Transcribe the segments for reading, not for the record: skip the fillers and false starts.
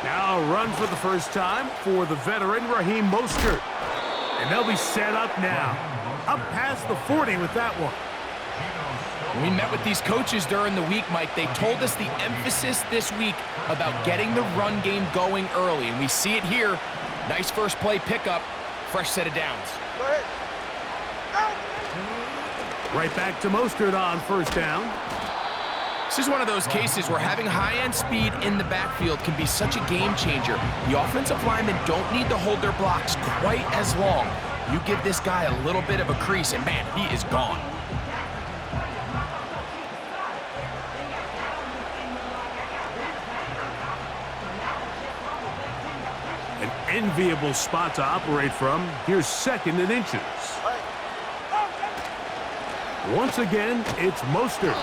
Now a run for the first time for the veteran Raheem Mostert. And they'll be set up now. Up past the 40 with that one. When we met with these coaches during the week, Mike, they told us the emphasis this week about getting the run game going early. And we see it here. Nice first play pickup. Fresh set of downs. Go ahead. Right back to Mostert on first down. This is one of those cases where having high-end speed in the backfield can be such a game changer. The offensive linemen don't need to hold their blocks quite as long. You give this guy a little bit of a crease, and man, he is gone. An enviable spot to operate from. Here's second and inches. Once again, it's Mostert.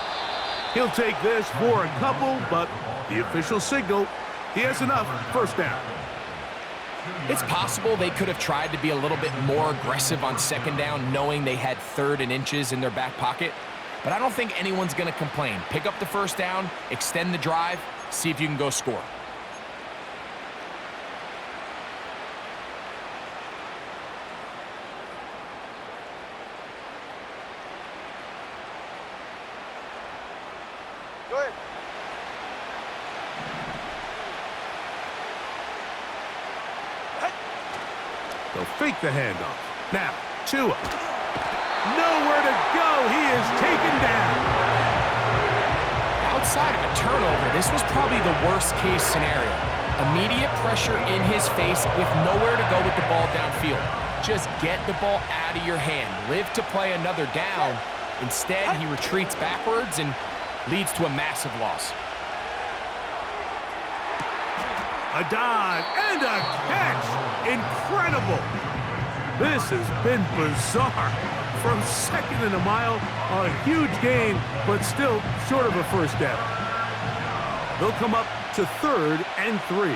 He'll take this for a couple, but the official signal, he has enough. First down. It's possible they could have tried to be a little bit more aggressive on second down, knowing they had third and inches in their back pocket. But I don't think anyone's going to complain. Pick up the first down, extend the drive, see if you can go score. Go ahead. They'll fake the handoff. Now, Tua. Nowhere to go. He is taken down. Outside of a turnover, this was probably the worst-case scenario. Immediate pressure in his face with nowhere to go with the ball downfield. Just get the ball out of your hand. Live to play another down. Instead, he retreats backwards and leads to a massive loss. A dive and a catch. Incredible. This has been bizarre. From second and a mile, a huge gain, but still short of a first down. They'll come up to third and 3.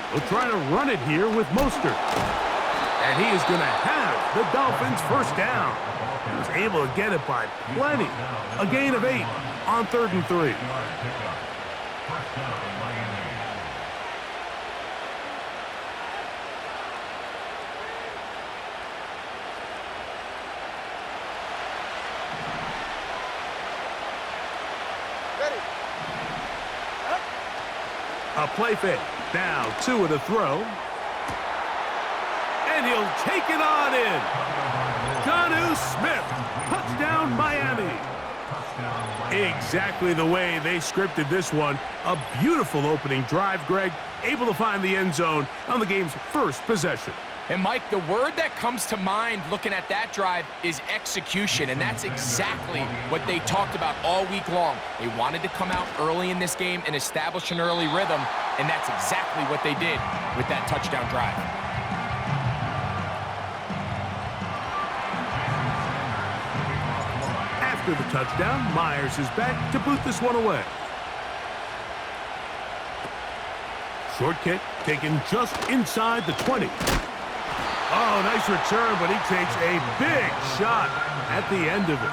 They'll try to run it here with Mostert. And he is going to have the Dolphins first down. He was able to get it by plenty. A gain of 8 on third and 3. A play fake. Now Tua to throw. And he'll take it on in. Jonnu Smith. Touchdown, Miami. Exactly the way they scripted this one. A beautiful opening drive, Greg. Able to find the end zone on the game's first possession. And, Mike, the word that comes to mind looking at that drive is execution, and that's exactly what they talked about all week long. They wanted to come out early in this game and establish an early rhythm, and that's exactly what they did with that touchdown drive. After the touchdown, Myers is back to boot this one away. Short kick taken just inside the 20. Oh, nice return, but he takes a big shot at the end of it.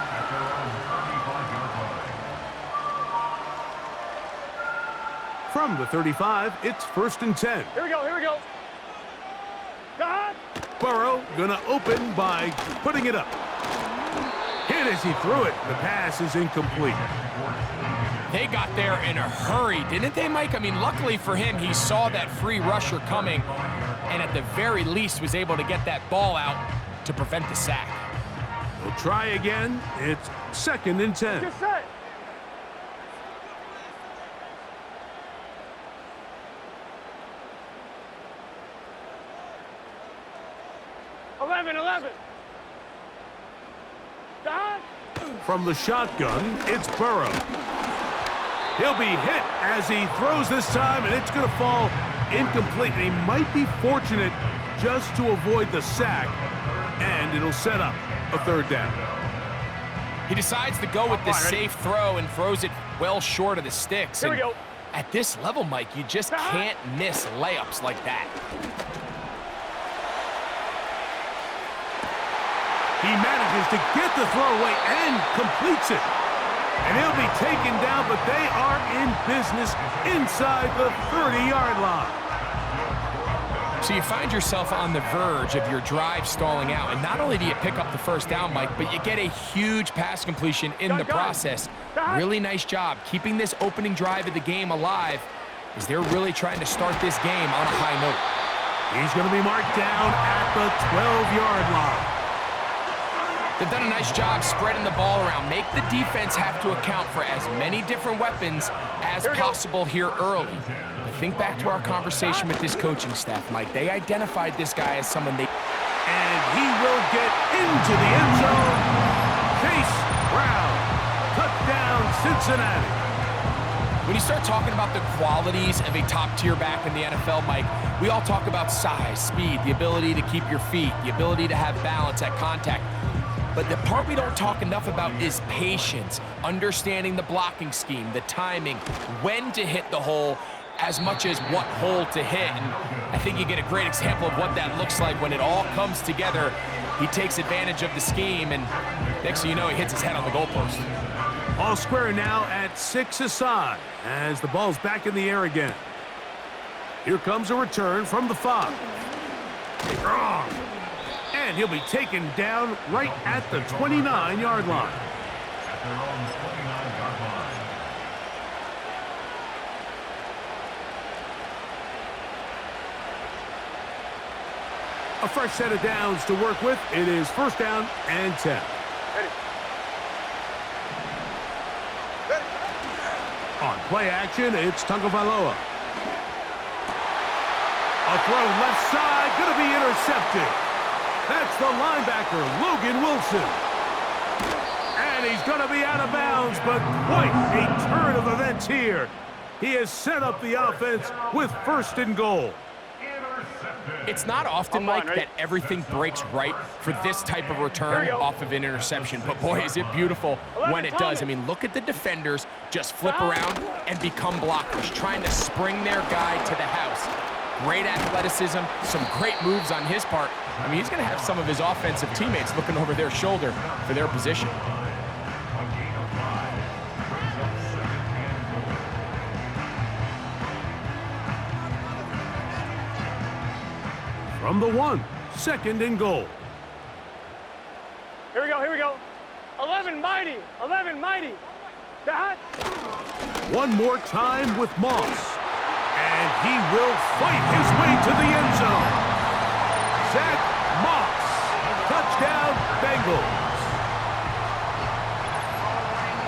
From the 35, it's first and 10. Here we go, here we go. God. Burrow gonna open by putting it up. Hit as he threw it. The pass is incomplete. They got there in a hurry, didn't they, Mike? I mean, luckily for him, he saw that free rusher coming, and at the very least was able to get that ball out to prevent the sack. We'll try again. It's second and 10. Get set. Eleven. God. From the shotgun, it's Burrow. He'll be hit as he throws this time, and it's going to fall incomplete. And he might be fortunate just to avoid the sack, and it'll set up a third down. He decides to go with the safe throw and throws it well short of the sticks. Here we go. At this level, Mike, you just can't miss layups like that. He manages to get the throw away and completes it. And he'll be taken down, but they are in business inside the 30-yard line. So you find yourself on the verge of your drive stalling out, and not only do you pick up the first down, Mike, but you get a huge pass completion in the process. Really nice job keeping this opening drive of the game alive, as they're really trying to start this game on a high note. He's going to be marked down at the 12-yard line. They've done a nice job spreading the ball around. Make the defense have to account for as many different weapons as possible here early. But think back to our conversation with this coaching staff, Mike. They identified this guy as someone they... And he will get into the end zone. Chase Brown, touchdown Cincinnati. When you start talking about the qualities of a top-tier back in the NFL, Mike, we all talk about size, speed, the ability to keep your feet, the ability to have balance at contact. But the part we don't talk enough about is patience, understanding the blocking scheme, the timing, when to hit the hole, as much as what hole to hit. And I think you get a great example of what that looks like when it all comes together. He takes advantage of the scheme, and next thing you know, he hits his head on the goalpost. All square now at 6 aside as the ball's back in the air again. Here comes a return from the 5. And he'll be taken down right at the 29-yard line. A fresh set of downs to work with. It is first down and 10. On play action, it's Tagovailoa. A throw left side, going to be intercepted. That's the linebacker, Logan Wilson. And he's going to be out of bounds, but quite a turn of events here. He has set up the offense with first and goal. It's not often, Mike, that everything breaks right for this type of return off of an interception. But, boy, is it beautiful when it does. I mean, look at the defenders just flip around and become blockers, trying to spring their guy to the house. Great athleticism, some great moves on his part. I mean, he's going to have some of his offensive teammates looking over their shoulder for their position. From the 1, second and goal. Here we go. 11 mighty. That. One more time with Moss. And he will fight his way to the end zone. Zach Moss. Touchdown, Bengals.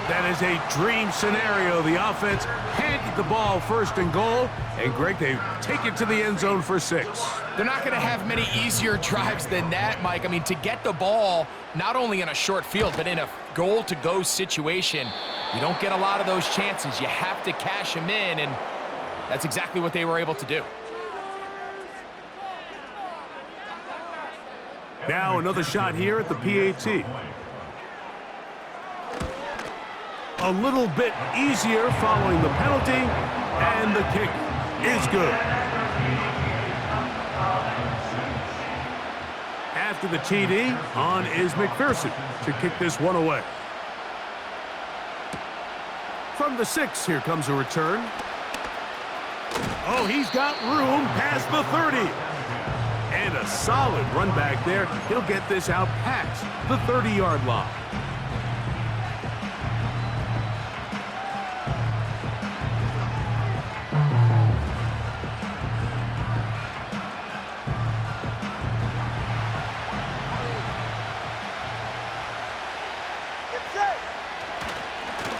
That is a dream scenario. The offense handed the ball first and goal. And, Greg, they take it to the end zone for 6. They're not going to have many easier drives than that, Mike. I mean, to get the ball not only in a short field, but in a goal-to-go situation, you don't get a lot of those chances. You have to cash them in, and that's exactly what they were able to do. Now another shot here at the PAT. A little bit easier following the penalty, and the kick is good. After the TD, on is McPherson to kick this one away. From the 6, here comes a return. Oh, he's got room past the 30. And a solid run back there. He'll get this out past the 30-yard line.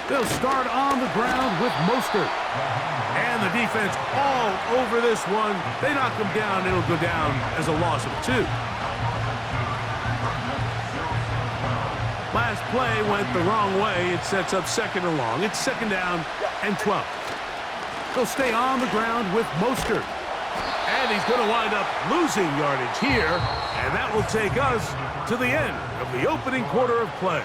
They'll start on the ground with Mostert. And the defense all over this one. They knock him down. It'll go down as a loss of 2. Last play went the wrong way. It sets up second and long. It's second down and 12. They'll stay on the ground with Mostert. And he's going to wind up losing yardage here. And that will take us to the end of the opening quarter of play.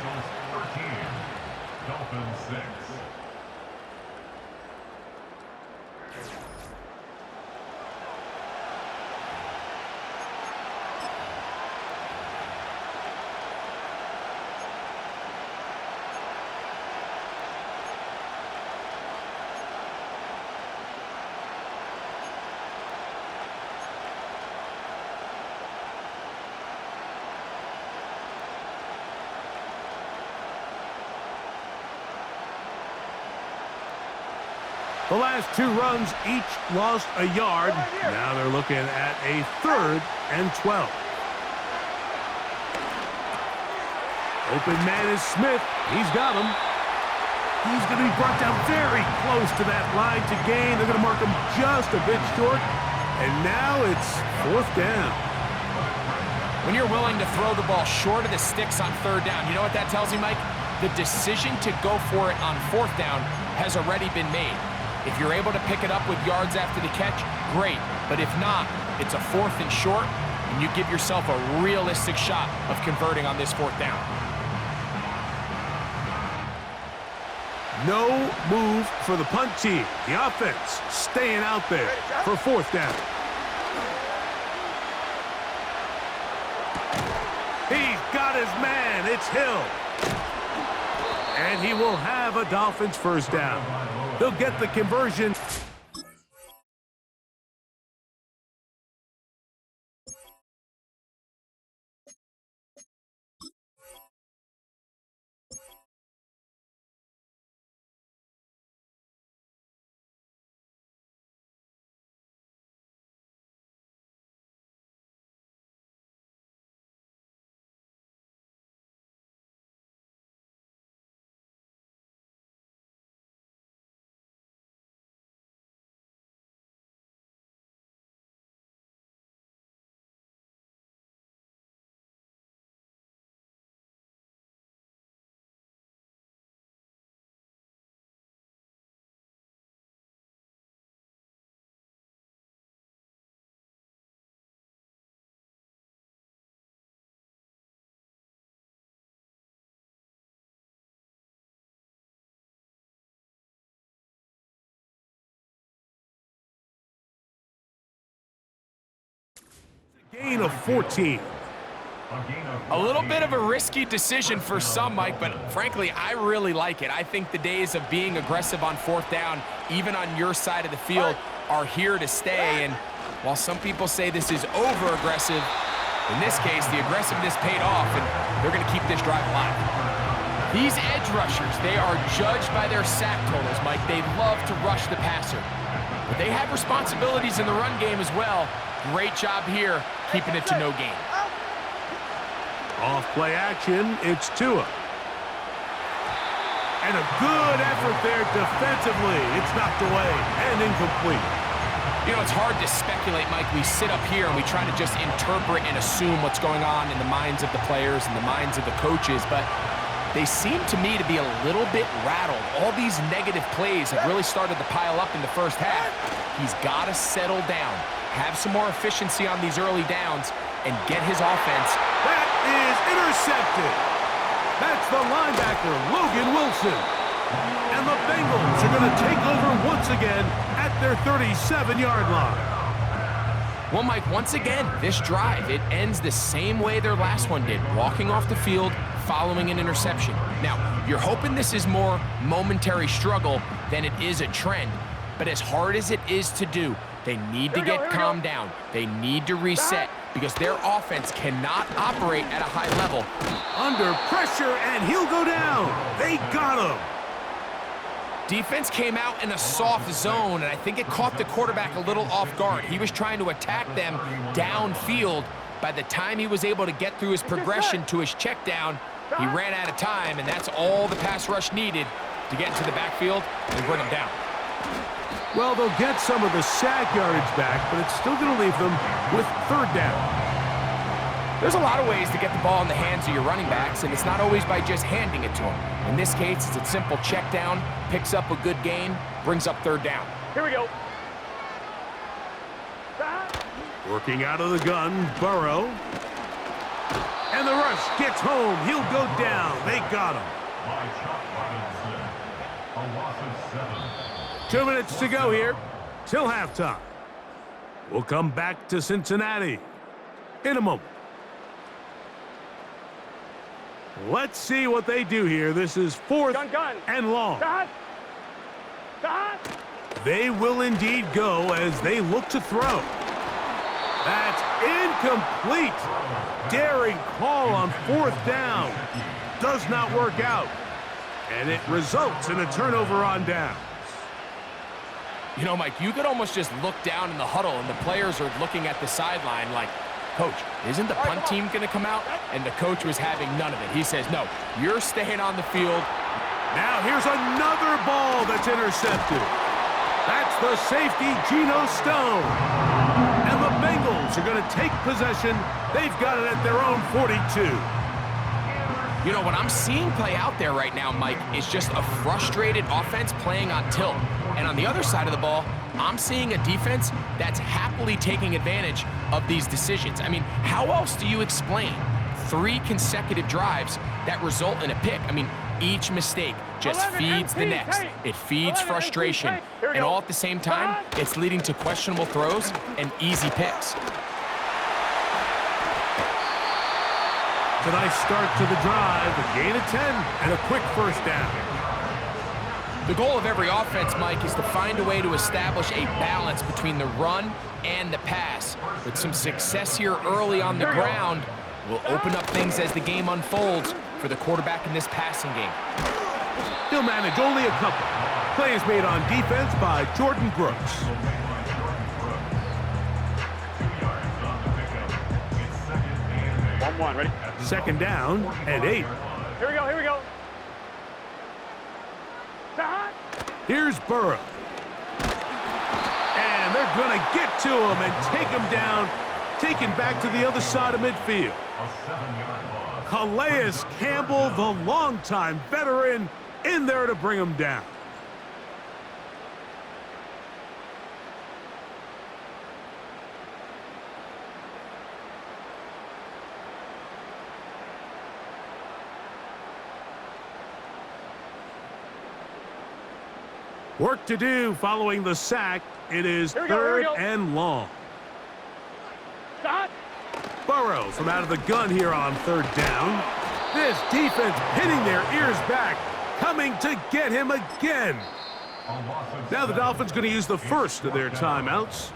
The last two runs each lost a yard. Now they're looking at a 3rd and 12. Open man is Smith. He's got him. He's going to be brought down very close to that line to gain. They're going to mark him just a bit short. And now it's 4th down. When you're willing to throw the ball short of the sticks on 3rd down, you know what that tells you, Mike? The decision to go for it on 4th down has already been made. If you're able to pick it up with yards after the catch, great. But if not, it's a 4th and short, and you give yourself a realistic shot of converting on this 4th down. No move for the punt team. The offense staying out there for 4th down. He's got his man. It's Hill. And he will have a Dolphins 1st down. They'll get the conversion. Gain of 14. A little bit of a risky decision for some, Mike, but frankly, I really like it. I think the days of being aggressive on 4th down, even on your side of the field, are here to stay. And while some people say this is over-aggressive, in this case, the aggressiveness paid off, and they're going to keep this drive alive. These edge rushers, they are judged by their sack totals, Mike. They love to rush the passer. But they have responsibilities in the run game as well. Great job here, keeping it to no gain. Off play action, it's Tua. And a good effort there defensively. It's knocked away and incomplete. You know, it's hard to speculate, Mike. We sit up here and we try to just interpret and assume what's going on in the minds of the players and the minds of the coaches, but they seem to me to be a little bit rattled. All these negative plays have really started to pile up in the first half. He's got to settle down, have some more efficiency on these early downs, and get his offense. That is intercepted. That's the linebacker, Logan Wilson. And the Bengals are going to take over once again at their 37-yard line. Well, Mike, once again, this drive, it ends the same way their last one did, walking off the field, following an interception. Now, you're hoping this is more momentary struggle than it is a trend, but as hard as it is to do, they need to get calmed down. They need to reset because their offense cannot operate at a high level. Under pressure, and he'll go down. They got him. Defense came out in a soft zone, and I think it caught the quarterback a little off guard. He was trying to attack them downfield. By the time he was able to get through his progression to his check down, he ran out of time, and that's all the pass rush needed to get into the backfield and bring him down. Well, they'll get some of the sack yardage back, but it's still going to leave them with 3rd down. There's a lot of ways to get the ball in the hands of your running backs, and it's not always by just handing it to them. In this case, it's a simple check down, picks up a good gain, brings up 3rd down. Here we go. Working out of the gun, Burrow. And the rush gets home. He'll go down. They got him. 2 minutes to go here till halftime. We'll come back to Cincinnati in a moment. Let's see what they do here. This is 4th and long. They will indeed go as they look to throw. That's incomplete. Daring call on 4th down. Does not work out. And it results in a turnover on downs. You know, Mike, you could almost just look down in the huddle, and the players are looking at the sideline like, Coach, isn't the punt team going to come out? And the coach was having none of it. He says, no, you're staying on the field. Now here's another ball that's intercepted. That's the safety, Geno Stone. And the Bengals are going to take possession. They've got it at their own 42. You know, what I'm seeing play out there right now, Mike, is just a frustrated offense playing on tilt. And on the other side of the ball, I'm seeing a defense that's happily taking advantage of these decisions. I mean, how else do you explain 3 consecutive drives that result in a pick? I mean, each mistake just feeds the next. It feeds frustration. And all at the same time, it's leading to questionable throws and easy picks. It's a nice start to the drive, a gain of 10, and a quick first down. The goal of every offense, Mike, is to find a way to establish a balance between the run and the pass. With some success here early on the ground, will open up things as the game unfolds for the quarterback in this passing game. He'll manage only a couple. Play is made on defense by Jordan Brooks. One, ready? Second down and 8. Here we go, here we go. Here's Burrow. And they're going to get to him and take him down, taken back to the other side of midfield. Calais Campbell, the longtime veteran, in there to bring him down. Work to do following the sack. It is third and long. Stop. Burrow from out of the gun here on third down. This defense pinning their ears back, coming to get him again. Now the Dolphins going to use the first of their timeouts.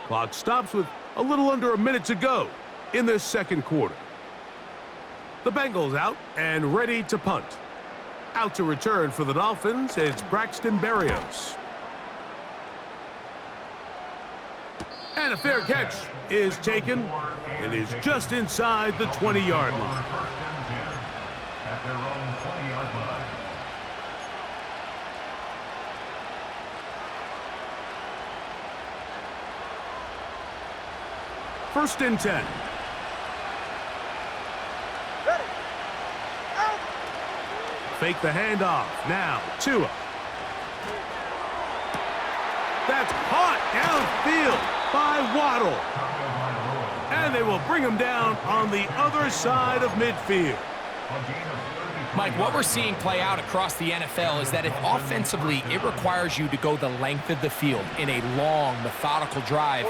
Clock stops with a little under a minute to go in this second quarter. The Bengals out and ready to punt. Out to return for the Dolphins, it's Braxton Berrios. And a fair catch is taken. It is just inside the 20-yard line. First and 10. Fake the handoff. Now, Tua. That's caught downfield by Waddle. And they will bring him down on the other side of midfield. Mike, what we're seeing play out across the NFL is that if offensively it requires you to go the length of the field in a long, methodical drive,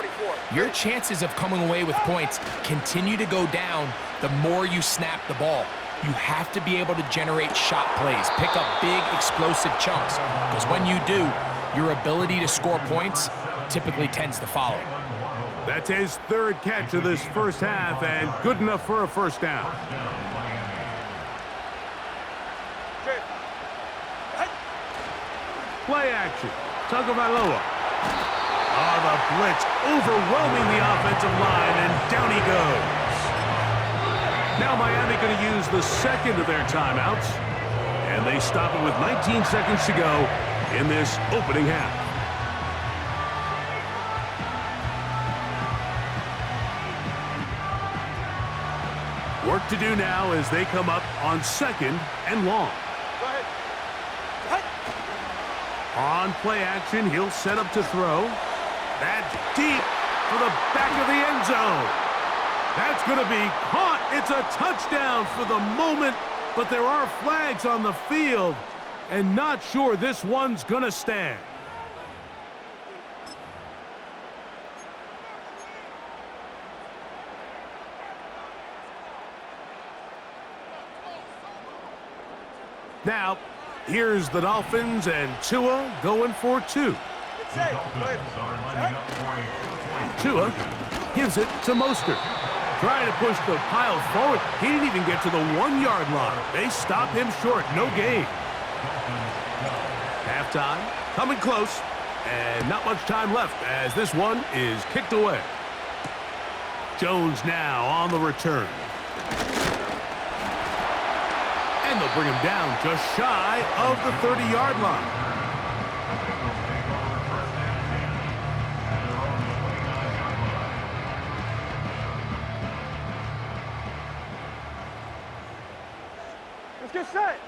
your chances of coming away with points continue to go down the more you snap the ball. You have to be able to generate shot plays, pick up big, explosive chunks, because when you do, your ability to score points typically tends to follow. That's his third catch of this first half, and good enough for a first down. Play action. Tagovailoa. Oh, the blitz overwhelming the offensive line, and down he goes. Now Miami going to use the second of their timeouts, and they stop it with 19 seconds to go in this opening half. Work to do now as they come up on second and long. Go ahead. On play action, he'll set up to throw. That's deep for the back of the end zone. That's going to be caught. It's a touchdown for the moment, but there are flags on the field, and not sure this one's going to stand. Now, here's the Dolphins and Tua going for 2. Tua gives it to Mostert. Trying to push the pile forward. He didn't even get to the 1-yard line. They stop him short. No gain. Halftime. Coming close. And not much time left as this one is kicked away. Jones now on the return. And they'll bring him down just shy of the 30-yard line. Let's get set.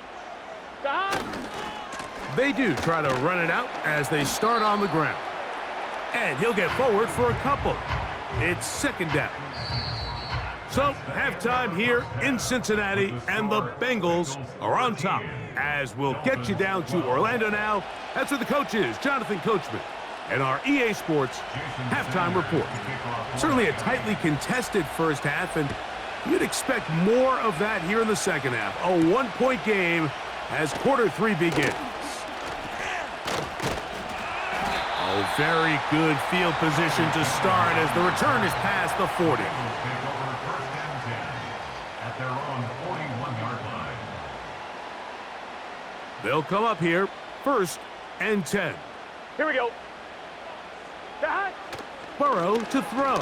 Stop. They do try to run it out as they start on the ground. And he'll get forward for a couple. It's second down. So, halftime here in Cincinnati, and the Bengals are on top. As we'll get you down to Orlando now. That's where the coach is, Jonathan Coachman, and our EA Sports halftime report. Certainly a tightly contested first half, and you'd expect more of that here in the second half. A one-point game as quarter three begins. Oh, very good field position to start as the return is past the 40. They'll come up here, 1st and 10. Here we go. Stop. Burrow to throw.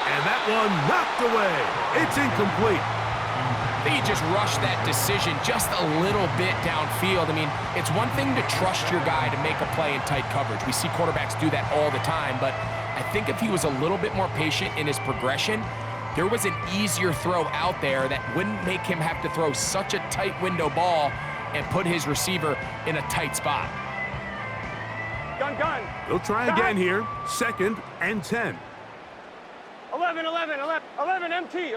And that one knocked away. It's incomplete. I think he just rushed that decision just a little bit downfield. I mean, it's one thing to trust your guy to make a play in tight coverage. We see quarterbacks do that all the time, but I think if he was a little bit more patient in his progression, there was an easier throw out there that wouldn't make him have to throw such a tight window ball and put his receiver in a tight spot. Gun. They'll try again here, 2nd and 10. 11 MT.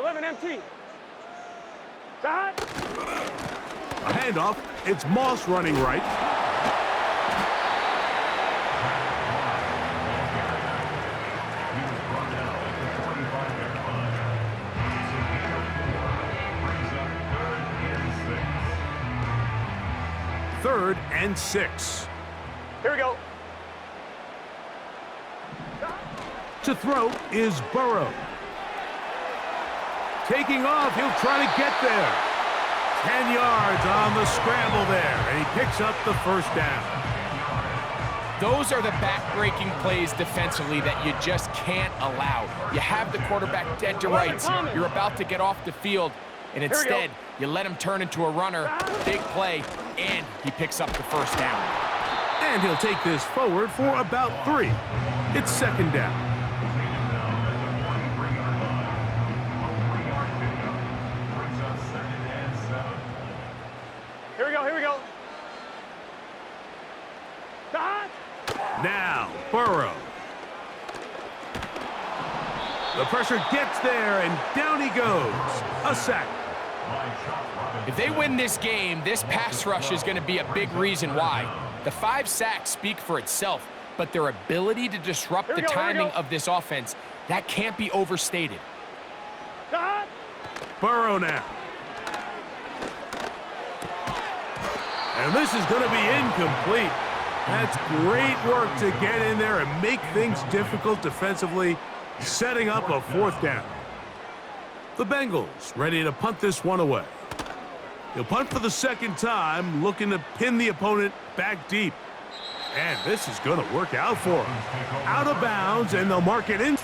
Stop. A handoff. It's Moss running right. Third and 6. Here we go. To throw is Burrow. Taking off, he'll try to get there. 10 yards on the scramble there, and he picks up the first down. Those are the back-breaking plays defensively that you just can't allow. You have the quarterback dead to rights. You're about to get off the field, and instead, you let him turn into a runner, big play, and he picks up the first down. And he'll take this forward for about 3. It's second down. Here we go. Stop. Now, Burrow. The pressure gets there, and down he goes. A sack. If they win this game, this pass rush is going to be a big reason why. The 5 sacks speak for itself, but their ability to disrupt the timing of this offense, that can't be overstated. Stop. Burrow now. And this is going to be incomplete. That's great work to get in there and make things difficult defensively, setting up a 4th down. The Bengals ready to punt this one away. He'll punt for the 2nd time, looking to pin the opponent back deep. And this is going to work out for him. Out of bounds, and they'll mark it in.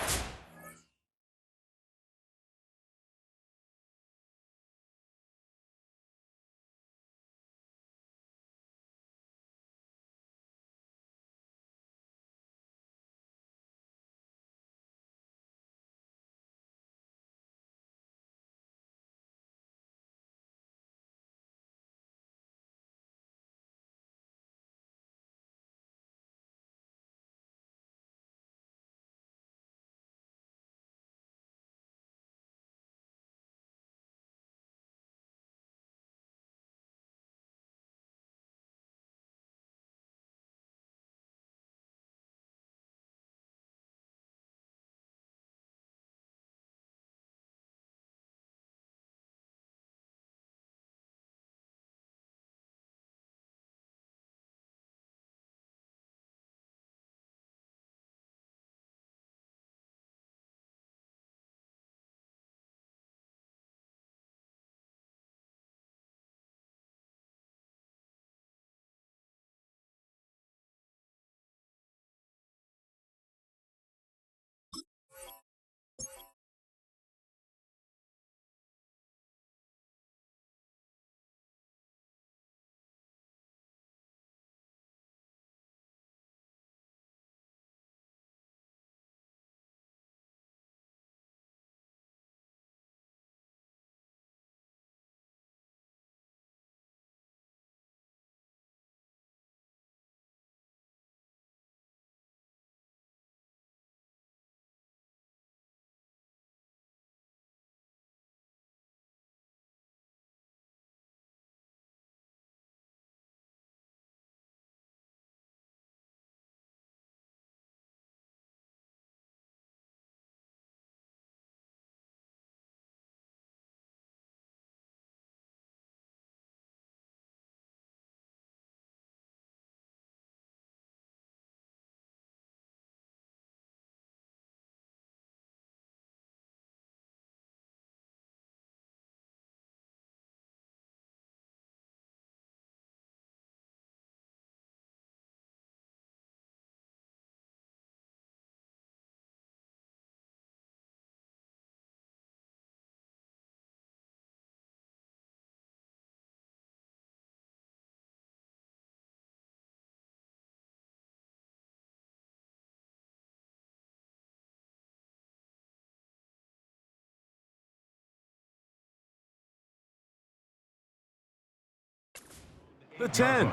The 10.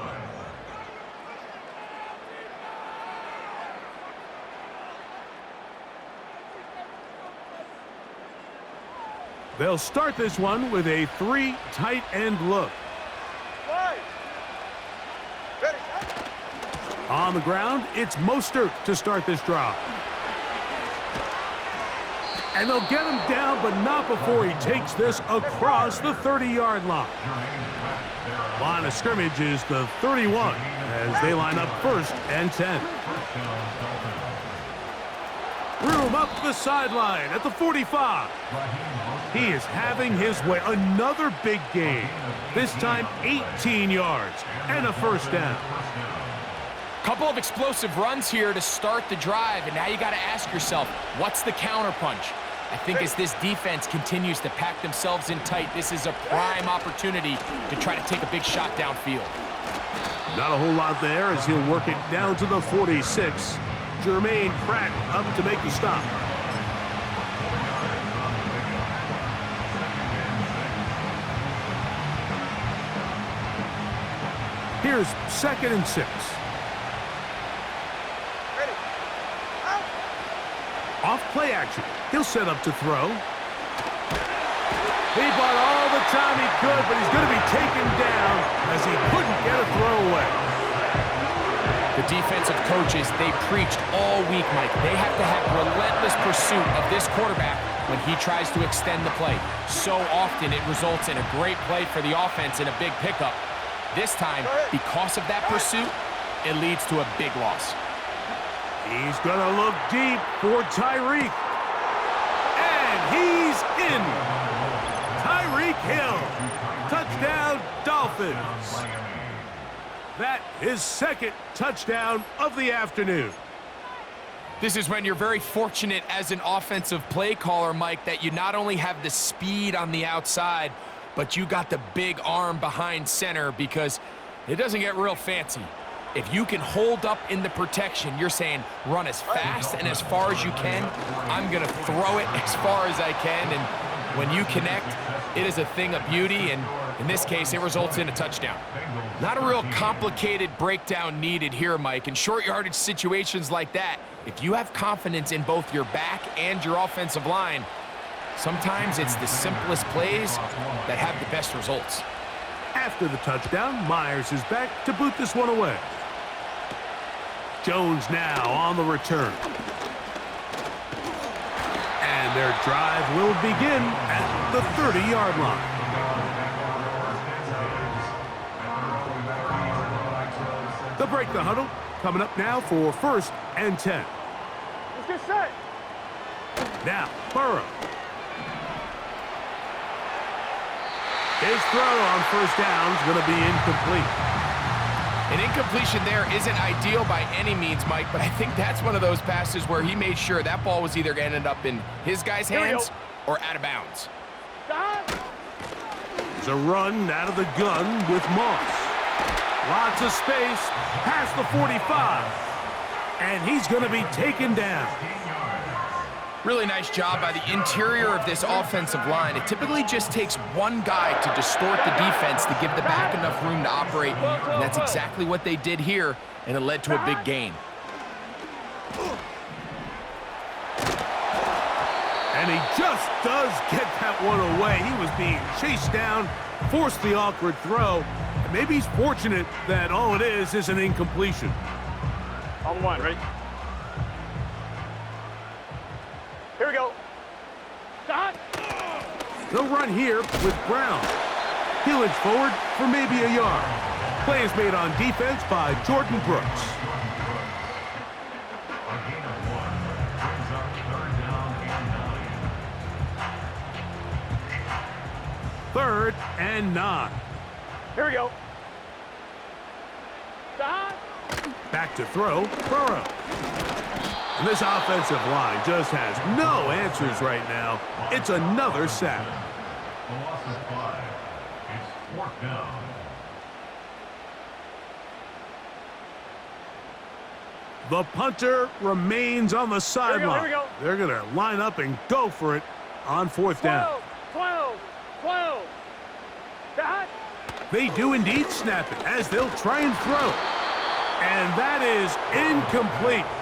They'll start this one with a 3 tight end look. Ready. On the ground, it's Mostert to start this drive. And they'll get him down, but not before he takes this across the 30-yard line. Line of scrimmage is the 31 as they line up 1st and 10. Room up the sideline at the 45. He is having his way. Another big game. This time 18 yards and a 1st down. Couple of explosive runs here to start the drive, and now you got to ask yourself, what's the counterpunch? I think as this defense continues to pack themselves in tight, this is a prime opportunity to try to take a big shot downfield. Not a whole lot there as he'll work it down to the 46. Jermaine Pratt up to make the stop. Here's 2nd and 6. Ready. Out. Off play action. He'll set up to throw. He bought all the time he could, but he's going to be taken down as he couldn't get a throw away. The defensive coaches, they preached all week, Mike. They have to have relentless pursuit of this quarterback when he tries to extend the play. So often it results in a great play for the offense and a big pickup. This time, because of that pursuit, it leads to a big loss. He's going to look deep for Tyreek. And he's in. Tyreek Hill. Touchdown, Dolphins. That is 2nd touchdown of the afternoon. This is when you're very fortunate as an offensive play caller, Mike, that you not only have the speed on the outside, but you got the big arm behind center, because it doesn't get real fancy. If you can hold up in the protection, you're saying run as fast and as far as you can. I'm going to throw it as far as I can, and when you connect, it is a thing of beauty, and in this case, it results in a touchdown. Not a real complicated breakdown needed here, Mike. In short yardage situations like that, if you have confidence in both your back and your offensive line, sometimes it's the simplest plays that have the best results. After the touchdown, Myers is back to boot this one away. Jones now on the return. And their drive will begin at the 30-yard line. They'll break the huddle. Coming up now for 1st and 10. Let's get set. Now, Burrow. His throw on 1st down is going to be incomplete. An incompletion there isn't ideal by any means, Mike, but I think that's one of those passes where he made sure that ball was either going to end up in his guy's hands or out of bounds. There's a run out of the gun with Moss. Lots of space past the 45. And he's going to be taken down. Really nice job by the interior of this offensive line. It typically just takes one guy to distort the defense to give the back enough room to operate, and that's exactly what they did here, and it led to a big gain. And he just does get that one away. He was being chased down, forced the awkward throw, and maybe he's fortunate that all it is an incompletion. On one, ready? Here we go. Stop. They'll run here with Brown. He'll inch forward for maybe a yard. Play is made on defense by Jordan Brooks. Third and 9. Here we go. Stop. Back to throw, Burrow. And this offensive line just has no answers right now. It's another sack. The loss is 5. It's 4th down. The punter remains on the sideline. Here we go. They're going to line up and go for it on 4th down. 12. Stop. They do indeed snap it as they'll try and throw. And that is incomplete.